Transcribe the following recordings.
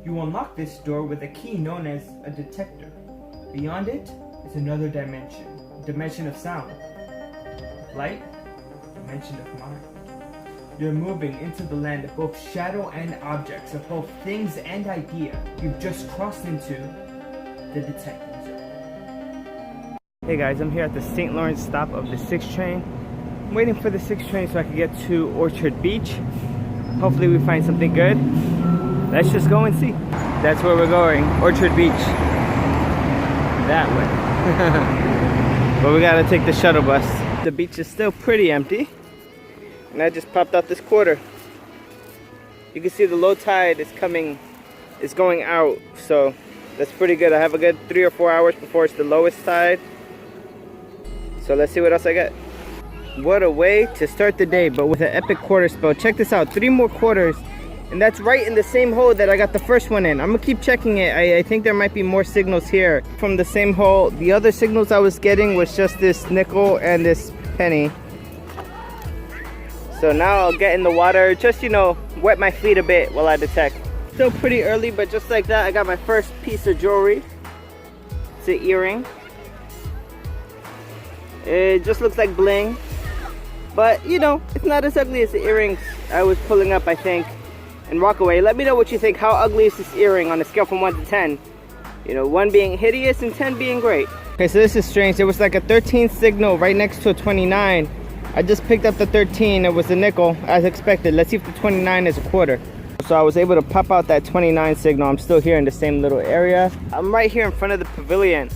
You unlock this door with a key known as a detector. Beyond it is another dimension, a dimension of sound. Light, dimension of mind. You're moving into the land of both shadow and objects, of both things and idea. You've just crossed into the detecting zone. Hey guys, I'm here at the St. Lawrence stop of the 6 train. I'm waiting for the 6 train so I can get to Orchard Beach. Hopefully we find something good. Let's just go and see. That's where we're going, Orchard Beach. That way. But we gotta take the shuttle bus. The beach is still pretty empty. And I just popped out this quarter. You can see the low tide is going out, so that's pretty good. I have a good 3 or 4 hours before it's the lowest tide. So let's see what else I got. What a way to start the day, but with an epic quarter spell. Check this out, 3 more quarters, and that's right in the same hole that I got the first one in. I'm gonna keep checking it. I think there might be more signals here from the same hole. The other signals I was getting was just this nickel and this penny. So now I'll get in the water, just, you know, wet my feet a bit while I detect. Still pretty early, but just like that, I got my first piece of jewelry. It's an earring. It just looks like bling. But, you know, it's not as ugly as the earrings I was pulling up, I think, in Rockaway. Let me know what you think. How ugly is this earring on a scale from 1 to 10? You know, 1 being hideous and 10 being great. Okay, so this is strange. There was like a 13 signal right next to a 29. I just picked up the 13, it was a nickel, as expected. Let's see if the 29 is a quarter. So I was able to pop out that 29 signal. I'm still here in the same little area. I'm right here in front of the pavilion.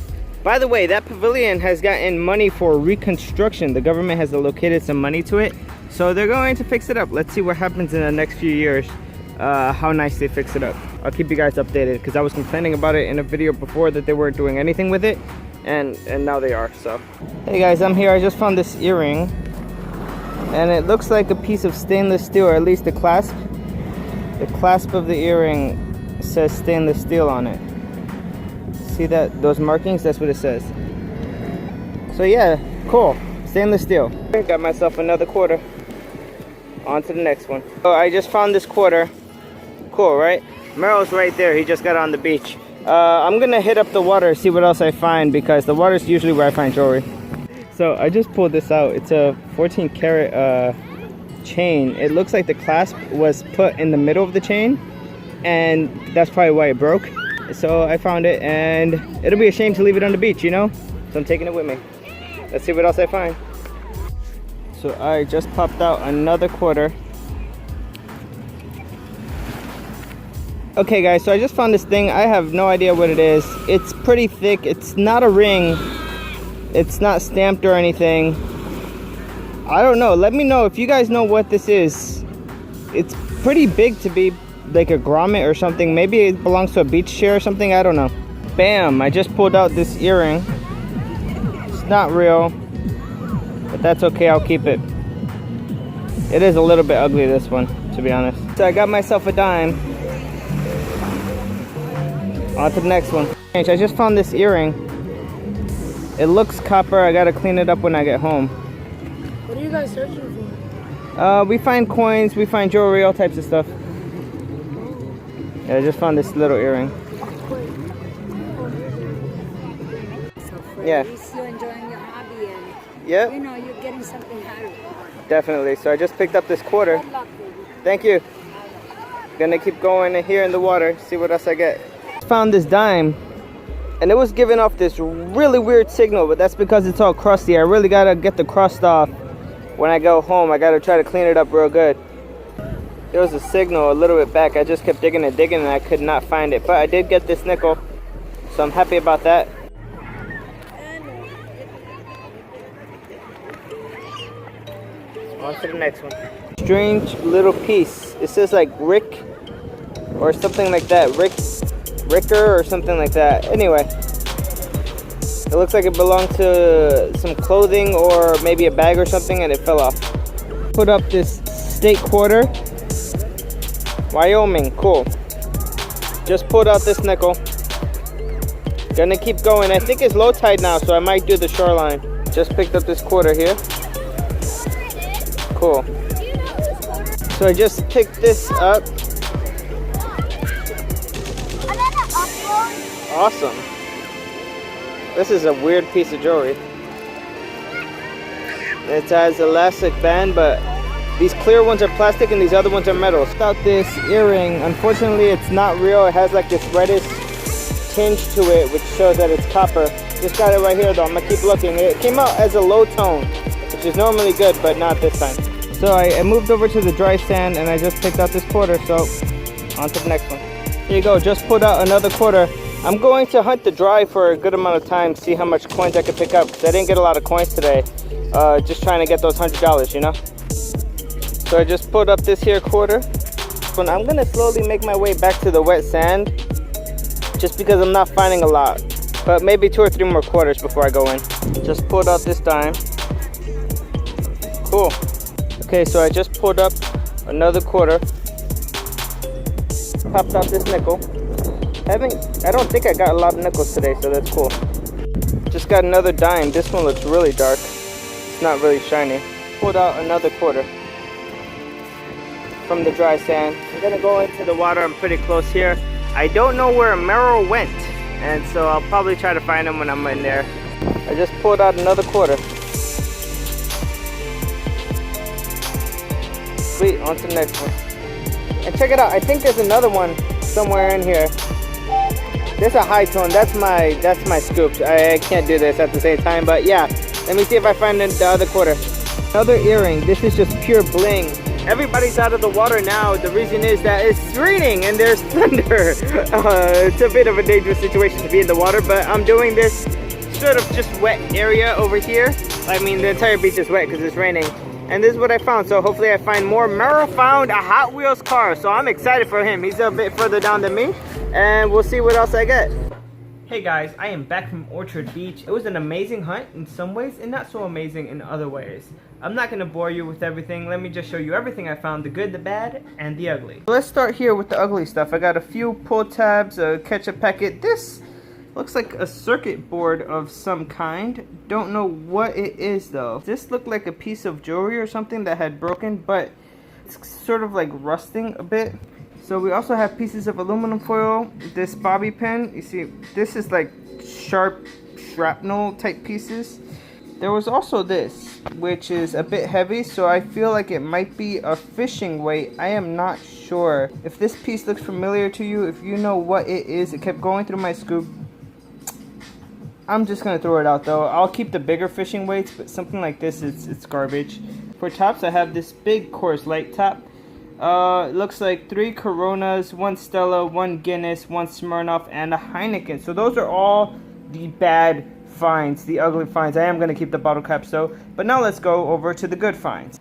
By the way, that pavilion has gotten money for reconstruction. The government has allocated some money to it. So they're going to fix it up. Let's see what happens in the next few years. How nice they fix it up. I'll keep you guys updated because I was complaining about it in a video before that they weren't doing anything with it. And now they are, so. Hey guys, I'm here. I just found this earring. And it looks like a piece of stainless steel, or at least the clasp. The clasp of the earring says stainless steel on it. See that? Those markings? That's what it says. So yeah, cool. Stainless steel. Got myself another quarter. On to the next one. So I just found this quarter. Cool, right? Meryl's right there. He just got on the beach. I'm gonna hit up the water, see what else I find, because the water's usually where I find jewelry. So I just pulled this out. It's a 14 karat chain. It looks like the clasp was put in the middle of the chain, and that's probably why it broke. So I found it, and it'll be a shame to leave it on the beach, you know? So I'm taking it with me. Let's see what else I find. So I just popped out another quarter. Okay guys, so I just found this thing. I have no idea what it is. It's pretty thick. It's not a ring. It's not stamped or anything. I don't know. Let me know if you guys know what this is. It's pretty big to be like a grommet or something. Maybe it belongs to a beach chair or something. I don't know. Bam! I just pulled out this earring. It's not real, but that's okay. I'll keep it. It is a little bit ugly, this one, to be honest. So I got myself a dime. On to the next one. I just found this earring. It looks copper. I gotta clean it up when I get home. What are you guys searching for? We find coins, we find jewelry, all types of stuff. Yeah, I just found this little earring. So for Yeah. at least you're enjoying your hobby and Yep. you know you're getting something out of it. Definitely. So I just picked up this quarter. Good luck, baby. Thank you. Gonna keep going in here in the water, see what else I get. Found this dime, and it was giving off this really weird signal, but that's because it's all crusty. I really gotta get the crust off when I go home. I gotta try to clean it up real good. There was a signal a little bit back. I just kept digging and digging and I could not find it, but I did get this nickel, so I'm happy about that. On to the next one. Strange little piece. It says like Rick or something like that. Ricker or something like that. Anyway, it looks like it belonged to some clothing or maybe a bag or something, and it fell off. Put up this state quarter. Wyoming, cool. Just pulled out this nickel. Gonna keep going. I think it's low tide now, so I might do the shoreline. Just picked up this quarter here. Cool. So I just picked this up. awesome. This is a weird piece of jewelry. It has elastic band, but these clear ones are plastic and these other ones are metal. Without this earring, unfortunately it's not real. It has like this reddish tinge to it, which shows that it's copper. Just got it right here though. I'm gonna keep looking. It came out as a low tone, which is normally good, but not this time. So I moved over to the dry sand and I just picked out this quarter, so on to the next one. Here you go, just pulled out another quarter. I'm going to hunt the dry for a good amount of time, see how much coins I can pick up, because I didn't get a lot of coins today. Just trying to get those $100, you know? So I just pulled up this here quarter. But I'm gonna slowly make my way back to the wet sand, just because I'm not finding a lot. But maybe 2 or 3 more quarters before I go in. Just pulled out this dime. Cool. Okay, so I just pulled up another quarter. Popped out this nickel. I don't think I got a lot of nickels today, so that's cool. Just got another dime. This one looks really dark. It's not really shiny. Pulled out another quarter from the dry sand. I'm gonna go into the water. I'm pretty close here. I don't know where Merrill went, and so I'll probably try to find him when I'm in there. I just pulled out another quarter. Sweet, on to the next one. And check it out, I think there's another one somewhere in here. There's a high tone. That's my scoop. I can't do this at the same time, but yeah. Let me see if I find the other quarter. Another earring. This is just pure bling. Everybody's out of the water now. The reason is that it's raining and there's thunder. It's a bit of a dangerous situation to be in the water, but I'm doing this sort of just wet area over here. I mean, the entire beach is wet because it's raining. And this is what I found, so hopefully I find more. Merrill found a Hot Wheels car, so I'm excited for him. He's a bit further down than me, and we'll see what else I get. Hey guys, I am back from Orchard Beach. It was an amazing hunt in some ways, and not so amazing in other ways. I'm not going to bore you with everything. Let me just show you everything I found, the good, the bad, and the ugly. Let's start here with the ugly stuff. I got a few pull tabs, a ketchup packet. This looks like a circuit board of some kind. Don't know what it is though. This looked like a piece of jewelry or something that had broken, but it's sort of like rusting a bit. So we also have pieces of aluminum foil, this bobby pin. You see, this is like sharp shrapnel type pieces. There was also this, which is a bit heavy, so I feel like it might be a fishing weight. I am not sure. If this piece looks familiar to you, if you know what it is, it kept going through my scoop. I'm just gonna throw it out though. I'll keep the bigger fishing weights, but something like this, it's garbage. For tops, I have this big Coors Light top. It looks like 3 Coronas, 1 Stella, 1 Guinness, 1 Smirnoff, and a Heineken. So those are all the bad finds, the ugly finds. I am gonna keep the bottle caps though. But now let's go over to the good finds.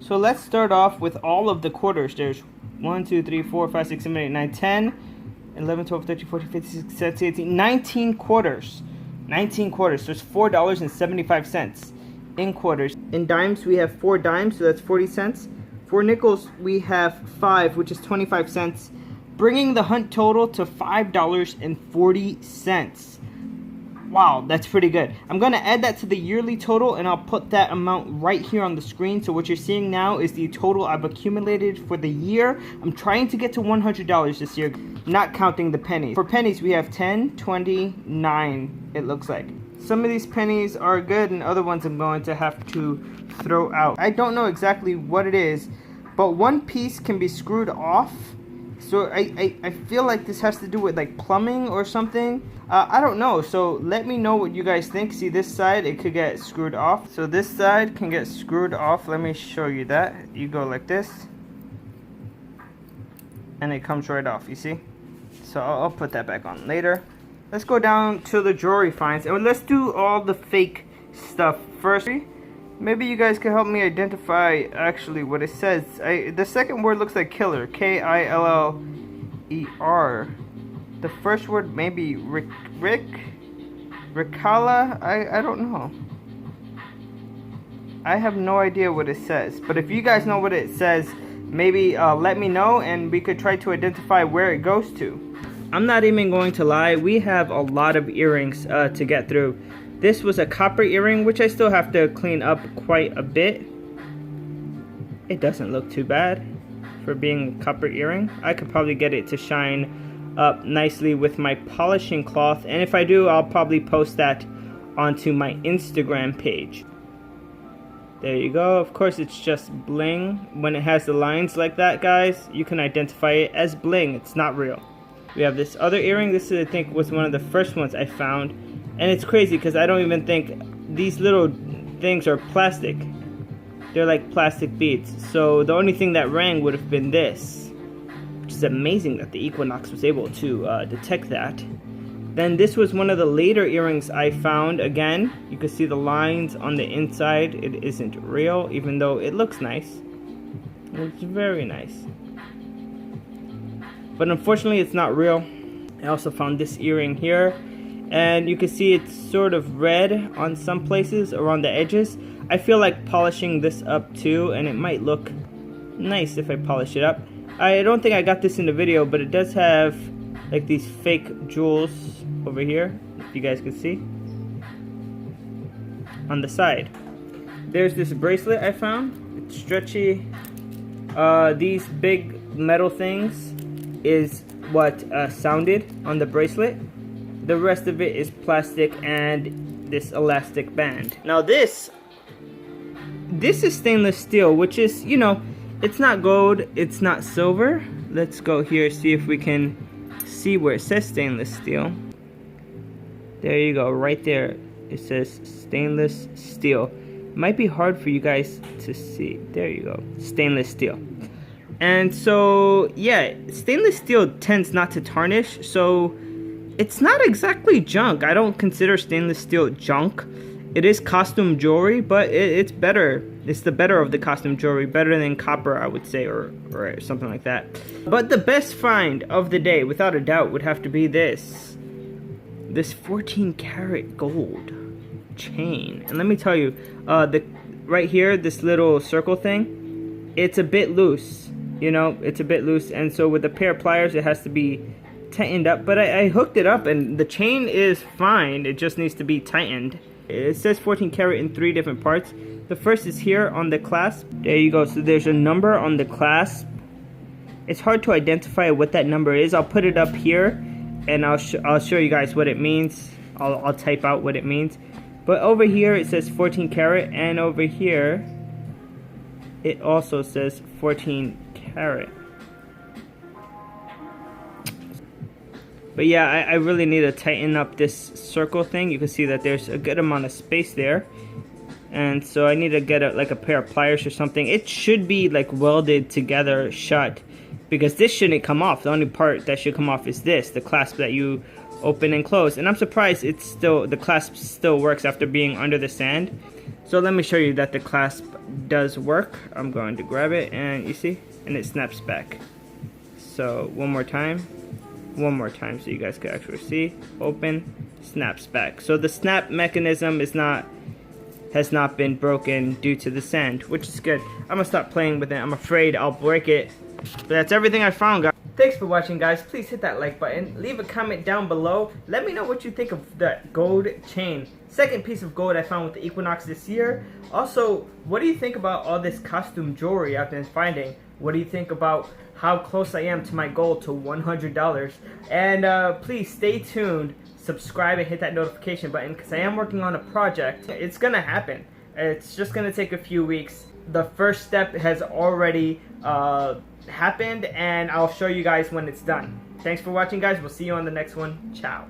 So let's start off with all of the quarters. There's 1, 2, 3, 4, 5, 6, 7, 8, 9, 10, 11, 12, 13, 14, 15, 16, 17, 18, 19 quarters. 19 quarters. There's $4.75 in quarters. In dimes, we have 4 dimes, so that's 40 cents. For nickels, we have 5, which is 25 cents, bringing the hunt total to $5.40. Wow, that's pretty good. I'm going to add that to the yearly total, and I'll put that amount right here on the screen. So what you're seeing now is the total I've accumulated for the year. I'm trying to get to $100 this year, not counting the pennies. For pennies, we have 10, 20, 9, it looks like. Some of these pennies are good, and other ones I'm going to have to throw out. I don't know exactly what it is, but one piece can be screwed off. So I feel like this has to do with like plumbing or something. I don't know. So let me know what you guys think. See this side, it could get screwed off. So this side can get screwed off. Let me show you that. You go like this. And it comes right off, you see? So I'll put that back on later. Let's go down to the jewelry finds. And let's do all the fake stuff first. Maybe you guys can help me identify actually what it says. The second word looks like killer. K-I-L-L-E-R. The first word maybe Ricala? I don't know. I have no idea what it says. But if you guys know what it says, maybe let me know and we could try to identify where it goes to. I'm not even going to lie, we have a lot of earrings to get through. This was a copper earring, which I still have to clean up quite a bit. It doesn't look too bad for being a copper earring. I could probably get it to shine up nicely with my polishing cloth, and if I do, I'll probably post that onto my Instagram page. There you go. Of course, it's just bling. When it has the lines like that, guys, you can identify it as bling. It's not real. We have this other earring. This, I think, was one of the first ones I found. And it's crazy because I don't even think these little things are plastic. They're like plastic beads. So the only thing that rang would have been this. Which is amazing that the Equinox was able to detect that. Then this was one of the later earrings I found. Again, you can see the lines on the inside. It isn't real, even though it looks nice. It looks very nice. But unfortunately, it's not real. I also found this earring here. And you can see it's sort of red on some places around the edges. I feel like polishing this up too, and it might look nice if I polish it up. I don't think I got this in the video, but it does have like these fake jewels over here, if you guys can see, on the side. There's this bracelet I found. It's stretchy. These big metal things is what sounded on the bracelet. The rest of it is plastic and this elastic band. Now this is stainless steel, which is, you know, it's not gold, it's not silver. Let's go here, see if we can see where it says stainless steel. There you go, right there. It says stainless steel. Might be hard for you guys to see. There you go, stainless steel. And so, yeah, stainless steel tends not to tarnish, so it's not exactly junk. I don't consider stainless steel junk. It is costume jewelry, but it's better. It's the better of the costume jewelry, better than copper, I would say, or something like that. But the best find of the day, without a doubt, would have to be this 14 karat gold chain. And let me tell you, right here, this little circle thing, it's a bit loose. You know, it's a bit loose, and so with a pair of pliers, it has to be tightened up. But I hooked it up, and the chain is fine. It just needs to be tightened. It says 14 karat in 3 different parts. The first is here on the clasp. There you go. So there's a number on the clasp. It's hard to identify what that number is. I'll put it up here, and I'll show you guys what it means. I'll type out what it means. But over here it says 14 karat, and over here it also says 14 karat. But yeah, I really need to tighten up this circle thing. You can see that there's a good amount of space there. And so I need to get like a pair of pliers or something. It should be like welded together shut, because this shouldn't come off. The only part that should come off is this, the clasp that you open and close. And I'm surprised the clasp still works after being under the sand. So let me show you that the clasp does work. I'm going to grab it, and you see, and it snaps back. So one more time so you guys can actually see. Open, snaps back. So the snap mechanism has not been broken due to the sand, which is good. I'm gonna stop playing with it. I'm afraid I'll break it. But that's everything I found, guys. Thanks for watching, guys. Please hit that like button. Leave a comment down below. Let me know what you think of that gold chain. Second piece of gold I found with the Equinox this year. Also, what do you think about all this costume jewelry I've been finding? What do you think about how close I am to my goal to $100? And please stay tuned, subscribe, and hit that notification button, because I am working on a project. It's gonna happen. It's just gonna take a few weeks. The first step has already happened, and I'll show you guys when it's done. Thanks for watching, guys. We'll see you on the next one. Ciao.